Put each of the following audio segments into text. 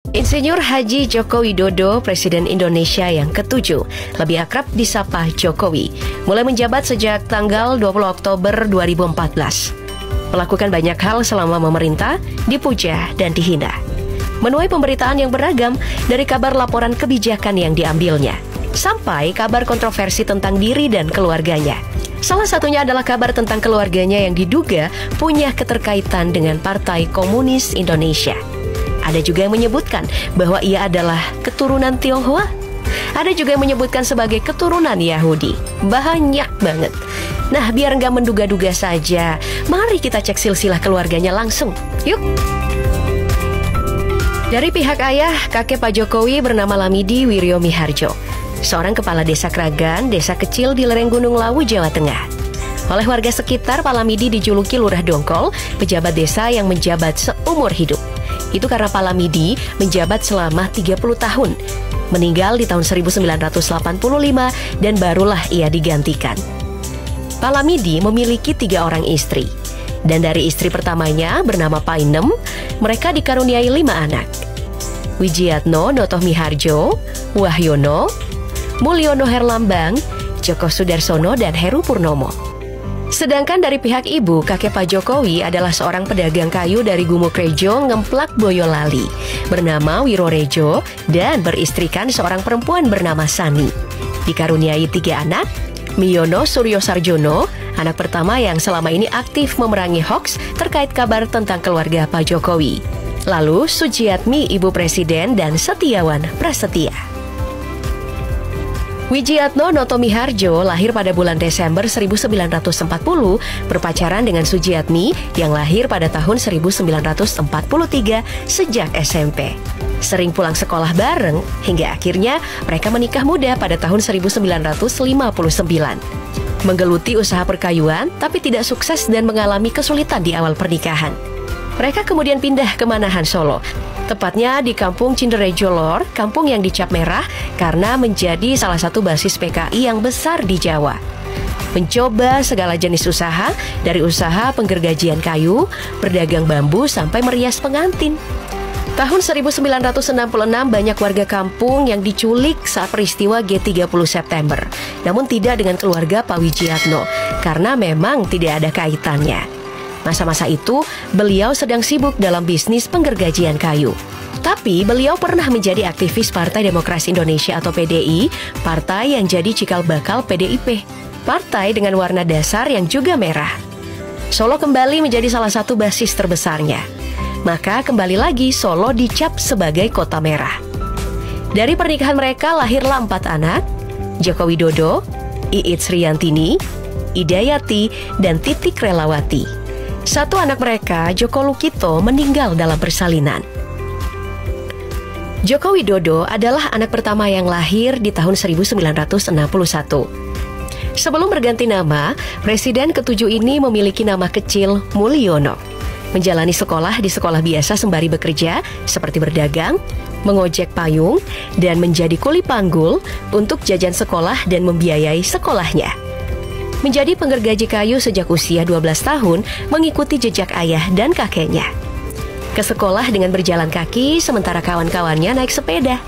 Insinyur Haji Joko Widodo, Presiden Indonesia yang ke-7, lebih akrab disapa Jokowi, mulai menjabat sejak tanggal 20 Oktober 2014. Melakukan banyak hal selama memerintah, dipuja dan dihina. Menuai pemberitaan yang beragam, dari kabar laporan kebijakan yang diambilnya, sampai kabar kontroversi tentang diri dan keluarganya. Salah satunya adalah kabar tentang keluarganya yang diduga punya keterkaitan dengan Partai Komunis Indonesia. Ada juga yang menyebutkan bahwa ia adalah keturunan Tionghoa. Ada juga yang menyebutkan sebagai keturunan Yahudi. Banyak banget. Nah, biar nggak menduga-duga saja, mari kita cek silsilah keluarganya langsung. Yuk! Dari pihak ayah, kakek Pak Jokowi bernama Lamidi Wiryo Miharjo, seorang kepala desa Kragan, desa kecil di lereng Gunung Lawu, Jawa Tengah. Oleh warga sekitar, Pak Lamidi dijuluki Lurah Dongkol, pejabat desa yang menjabat seumur hidup. Itu karena Pak Lamidi menjabat selama 30 tahun. Meninggal di tahun 1985 dan barulah ia digantikan. Pak Lamidi memiliki 3 orang istri. Dan dari istri pertamanya bernama Painem, mereka dikaruniai 5 anak. Wijiatno Notoh Miharjo, Wahyono, Mulyono Herlambang, Joko Sudarsono, dan Heru Purnomo. Sedangkan dari pihak ibu, kakek Pak Jokowi adalah seorang pedagang kayu dari Gumukrejo, Ngemplak, Boyolali, bernama Wirorejo, dan beristrikan seorang perempuan bernama Sani. Dikaruniai 3 anak, Miyono Suryo Sarjono, anak pertama yang selama ini aktif memerangi hoaks terkait kabar tentang keluarga Pak Jokowi. Lalu Sujiatmi, ibu presiden, dan Setiawan Prasetya. Wijiatno Notoh Miharjo lahir pada bulan Desember 1940, berpacaran dengan Sujiatmi yang lahir pada tahun 1943 sejak SMP. Sering pulang sekolah bareng, hingga akhirnya mereka menikah muda pada tahun 1959. Menggeluti usaha perkayuan, tapi tidak sukses dan mengalami kesulitan di awal pernikahan. Mereka kemudian pindah ke Manahan, Solo, tepatnya di Kampung Cinderejo Lor, kampung yang dicap merah karena menjadi salah satu basis PKI yang besar di Jawa. Mencoba segala jenis usaha, dari usaha penggergajian kayu, berdagang bambu, sampai merias pengantin. Tahun 1966 banyak warga kampung yang diculik saat peristiwa G30 September. Namun tidak dengan keluarga Pak Wijiatno, karena memang tidak ada kaitannya. Masa-masa itu, beliau sedang sibuk dalam bisnis penggergajian kayu. Tapi beliau pernah menjadi aktivis Partai Demokrasi Indonesia atau PDI, partai yang jadi cikal bakal PDIP. Partai dengan warna dasar yang juga merah. Solo kembali menjadi salah satu basis terbesarnya. Maka kembali lagi Solo dicap sebagai kota merah. Dari pernikahan mereka lahirlah 4 anak, Joko Widodo, Iit Sriantini, Idayati, dan Titik Relawati. Satu anak mereka, Joko Lukito, meninggal dalam persalinan. Joko Widodo adalah anak pertama yang lahir di tahun 1961. Sebelum berganti nama, Presiden ke-7 ini memiliki nama kecil Mulyono. Menjalani sekolah di sekolah biasa sembari bekerja, seperti berdagang, mengojek payung, dan menjadi kuli panggul untuk jajan sekolah dan membiayai sekolahnya. Menjadi penggergaji kayu sejak usia 12 tahun, mengikuti jejak ayah dan kakeknya. Ke sekolah dengan berjalan kaki, sementara kawan-kawannya naik sepeda.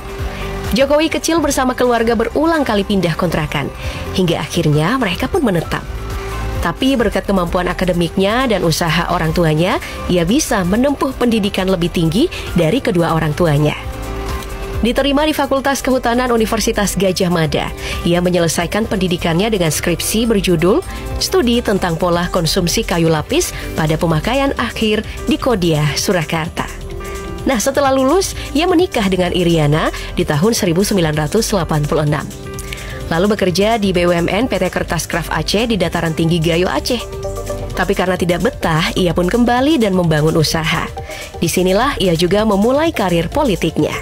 Jokowi kecil bersama keluarga berulang kali pindah kontrakan, hingga akhirnya mereka pun menetap. Tapi berkat kemampuan akademiknya dan usaha orang tuanya, ia bisa menempuh pendidikan lebih tinggi dari kedua orang tuanya. Diterima di Fakultas Kehutanan Universitas Gadjah Mada, ia menyelesaikan pendidikannya dengan skripsi berjudul Studi tentang Pola Konsumsi Kayu Lapis pada Pemakaian Akhir di Kodia, Surakarta. Nah, setelah lulus, ia menikah dengan Iriana di tahun 1986. Lalu bekerja di BUMN PT Kertas Kraft Aceh di dataran tinggi Gayo, Aceh. Tapi karena tidak betah, ia pun kembali dan membangun usaha. Disinilah ia juga memulai karir politiknya.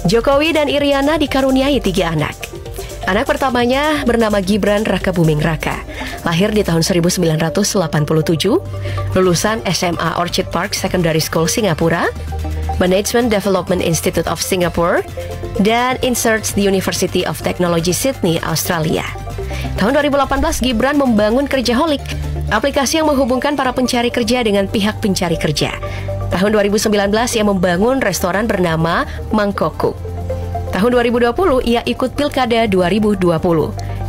Jokowi dan Iriana dikaruniai 3 anak. Anak pertamanya bernama Gibran Raka Buming Raka, lahir di tahun 1987, lulusan SMA Orchid Park Secondary School Singapura, Management Development Institute of Singapore, dan Inserts the University of Technology Sydney, Australia. Tahun 2018, Gibran membangun Kerjaholic, aplikasi yang menghubungkan para pencari kerja dengan pihak pencari kerja. Tahun 2019 ia membangun restoran bernama Mangkokku. Tahun 2020 ia ikut Pilkada 2020.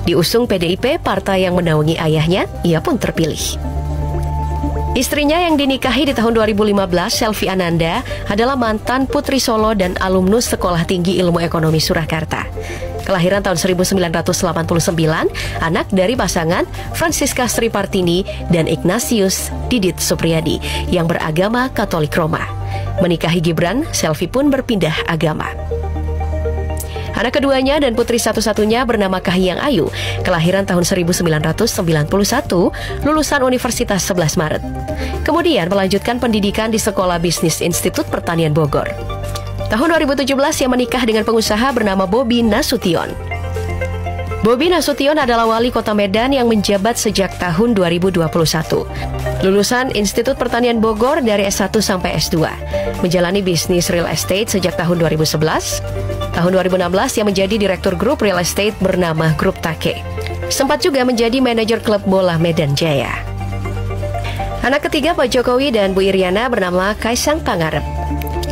Diusung PDIP, partai yang menaungi ayahnya, ia pun terpilih. Istrinya yang dinikahi di tahun 2015, Selvi Ananda, adalah mantan Putri Solo dan alumnus Sekolah Tinggi Ilmu Ekonomi Surakarta. Kelahiran tahun 1989, anak dari pasangan Francisca Sripartini dan Ignatius Didit Supriyadi yang beragama Katolik Roma. Menikahi Gibran, Selvi pun berpindah agama. Anak keduanya dan putri satu-satunya bernama Kahiyang Ayu, kelahiran tahun 1991, lulusan Universitas 11 Maret. Kemudian melanjutkan pendidikan di Sekolah Bisnis Institut Pertanian Bogor. Tahun 2017 ia menikah dengan pengusaha bernama Bobi Nasution. Bobi Nasution adalah wali kota Medan yang menjabat sejak tahun 2021. Lulusan Institut Pertanian Bogor dari S1 sampai S2. Menjalani bisnis real estate sejak tahun 2011. Tahun 2016 ia menjadi direktur grup real estate bernama Grup Take. Sempat juga menjadi manajer klub bola Medan Jaya. Anak ketiga Pak Jokowi dan Bu Iriana bernama Kaisang Pangarep.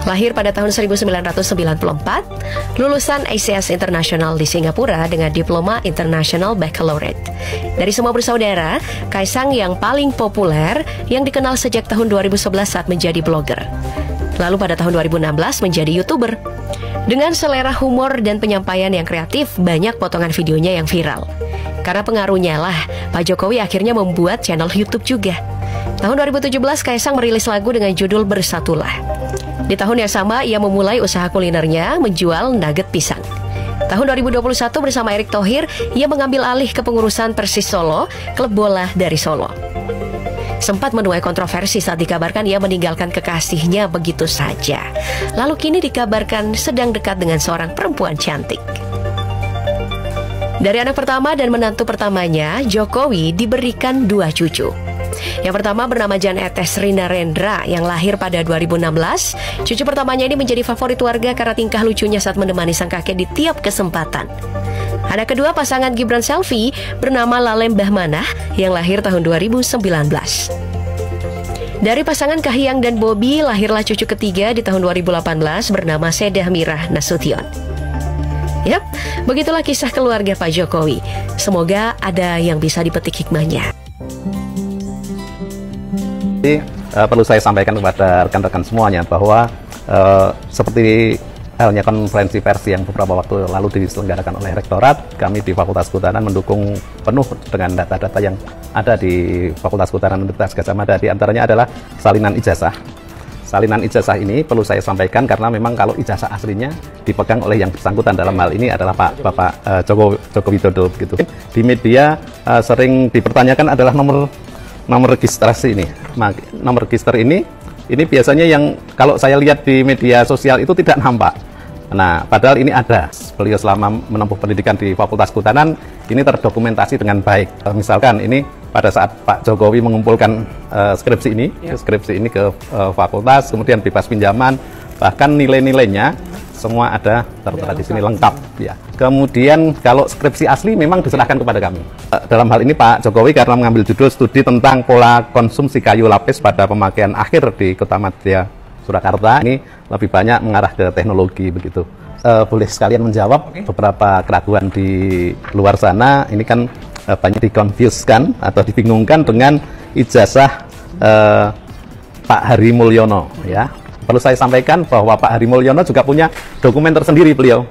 Lahir pada tahun 1994, lulusan ICS International di Singapura dengan diploma International Baccalaureate. Dari semua bersaudara, Kaisang yang paling populer yang dikenal sejak tahun 2011 saat menjadi blogger. Lalu pada tahun 2016 menjadi YouTuber. Dengan selera humor dan penyampaian yang kreatif, banyak potongan videonya yang viral. Karena pengaruhnya lah, Pak Jokowi akhirnya membuat channel YouTube juga. Tahun 2017, Kaisang merilis lagu dengan judul Bersatulah. Di tahun yang sama, ia memulai usaha kulinernya menjual nugget pisang. Tahun 2021 bersama Erick Thohir, ia mengambil alih kepengurusan Persis Solo, klub bola dari Solo. Sempat menuai kontroversi saat dikabarkan ia meninggalkan kekasihnya begitu saja. Lalu kini dikabarkan sedang dekat dengan seorang perempuan cantik. Dari anak pertama dan menantu pertamanya, Jokowi diberikan 2 cucu. Yang pertama bernama Jan Etes Rina Rendra yang lahir pada 2016. Cucu pertamanya ini menjadi favorit warga karena tingkah lucunya saat menemani sang kakek di tiap kesempatan. Anak kedua pasangan Gibran Selvi bernama Lalem Bahmanah yang lahir tahun 2019. Dari pasangan Kahiyang dan Bobi lahirlah cucu ketiga di tahun 2018 bernama Sedah Mirah Nasution. Yap, begitulah kisah keluarga Pak Jokowi. Semoga ada yang bisa dipetik hikmahnya. Jadi perlu saya sampaikan kepada rekan-rekan semuanya bahwa seperti halnya konferensi pers yang beberapa waktu lalu diselenggarakan oleh Rektorat, kami di Fakultas Kehutanan mendukung penuh dengan data-data yang ada di Fakultas Kehutanan Universitas Gadjah Mada. Di antaranya adalah salinan ijazah. Salinan ijazah ini perlu saya sampaikan karena memang kalau ijazah aslinya dipegang oleh yang bersangkutan, dalam hal ini adalah Bapak Joko Widodo begitu. Di media sering dipertanyakan adalah nomor registrasi ini. Nomor register ini biasanya yang kalau saya lihat di media sosial itu tidak nampak. Nah, padahal ini ada. Beliau selama menempuh pendidikan di Fakultas Kehutanan ini terdokumentasi dengan baik. Misalkan ini pada saat Pak Jokowi mengumpulkan skripsi ini ke fakultas, kemudian bebas pinjaman, bahkan nilai-nilainya semua ada tertera di sini lengkap ya. Kemudian kalau skripsi asli memang diserahkan kepada kami. Dalam hal ini Pak Jokowi karena mengambil judul studi tentang pola konsumsi kayu lapis pada pemakaian akhir di Kota Madya Surakarta, ini lebih banyak mengarah ke teknologi begitu. Boleh sekalian menjawab beberapa keraguan di luar sana. Ini kan banyak dikonfuskan atau dibingungkan dengan ijazah Pak Hari Mulyono ya. Perlu saya sampaikan bahwa Pak Hari Mulyono juga punya dokumen tersendiri beliau.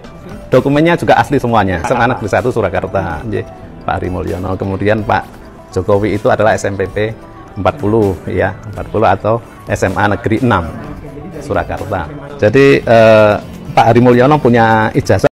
Dokumennya juga asli semuanya. Anak di 1 Surakarta, Pak Hari Mulyono. Kemudian Pak Jokowi itu adalah SMPP 40 ya, 40 atau SMA Negeri 6 Surakarta. Jadi Pak Hari Mulyono punya ijazah